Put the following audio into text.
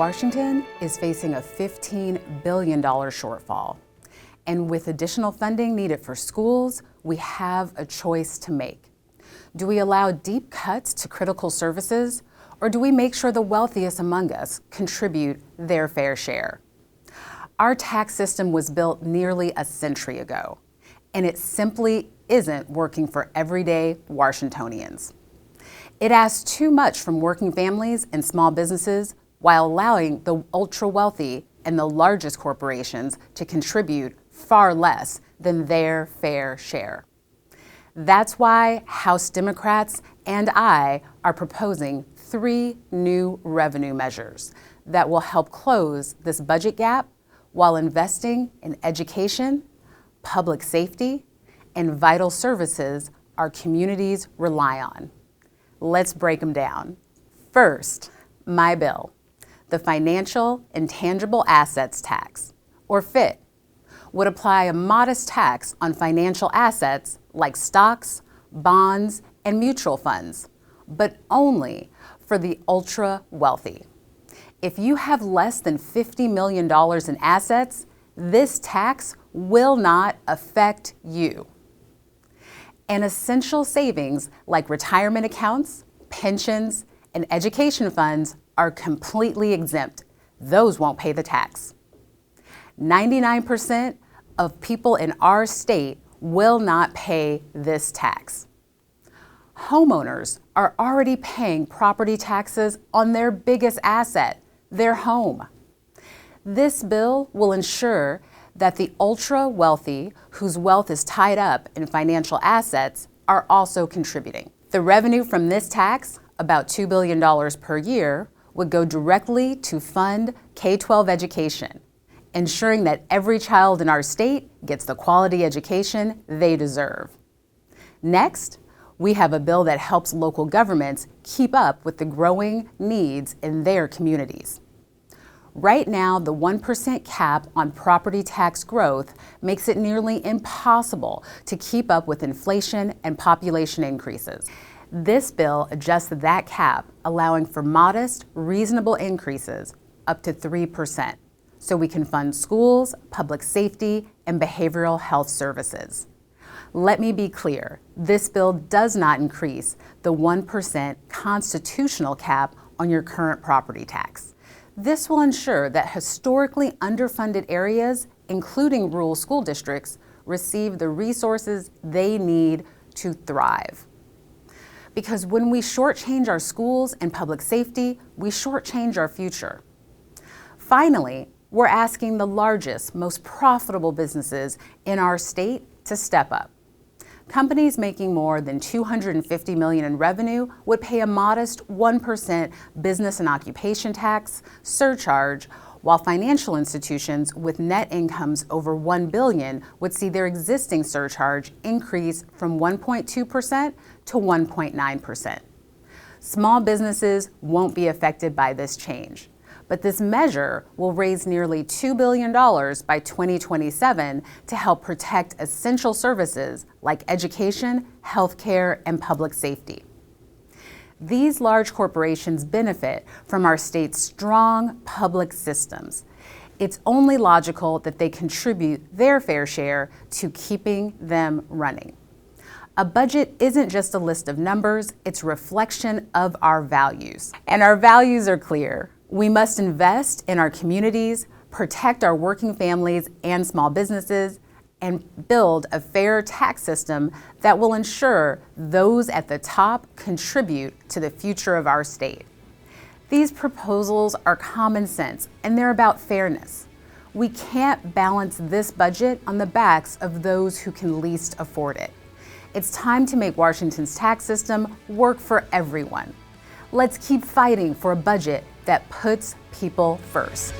Washington is facing a $15 billion shortfall. And with additional funding needed for schools, we have a choice to make. Do we allow deep cuts to critical services, or do we make sure the wealthiest among us contribute their fair share? Our tax system was built nearly a century ago, and it simply isn't working for everyday Washingtonians. It asks too much from working families and small businesses while allowing the ultra-wealthy and the largest corporations to contribute far less than their fair share. That's why House Democrats and I are proposing 3 new revenue measures that will help close this budget gap while investing in education, public safety, and vital services our communities rely on. Let's break them down. First, my bill, the Financial Intangible Assets Tax, or FIT, would apply a modest tax on financial assets like stocks, bonds, and mutual funds, but only for the ultra-wealthy. If you have less than $50 million in assets, this tax will not affect you. And essential savings like retirement accounts, pensions, and education funds are completely exempt. Those won't pay the tax. 99% of people in our state will not pay this tax. Homeowners are already paying property taxes on their biggest asset, their home. This bill will ensure that the ultra-wealthy, whose wealth is tied up in financial assets, are also contributing. The revenue from this tax, about $2 billion per year, would go directly to fund K-12 education, ensuring that every child in our state gets the quality education they deserve. Next, we have a bill that helps local governments keep up with the growing needs in their communities. Right now, the 1% cap on property tax growth makes it nearly impossible to keep up with inflation and population increases. This bill adjusts that cap, allowing for modest, reasonable increases up to 3%, so we can fund schools, public safety, and behavioral health services. Let me be clear, this bill does not increase the 1% constitutional cap on your current property tax. This will ensure that historically underfunded areas, including rural school districts, receive the resources they need to thrive. Because when we shortchange our schools and public safety, we shortchange our future. Finally, we're asking the largest, most profitable businesses in our state to step up. Companies making more than $250 million in revenue would pay a modest 1% business and occupation tax surcharge, while financial institutions with net incomes over $1 billion would see their existing surcharge increase from 1.2% to 1.9%. Small businesses won't be affected by this change, but this measure will raise nearly $2 billion by 2027 to help protect essential services like education, healthcare, and public safety. These large corporations benefit from our state's strong public systems. It's only logical that they contribute their fair share to keeping them running. A budget isn't just a list of numbers, it's a reflection of our values. And our values are clear. We must invest in our communities, protect our working families and small businesses, and build a fair tax system that will ensure those at the top contribute to the future of our state. These proposals are common sense, and they're about fairness. We can't balance this budget on the backs of those who can least afford it. It's time to make Washington's tax system work for everyone. Let's keep fighting for a budget that puts people first.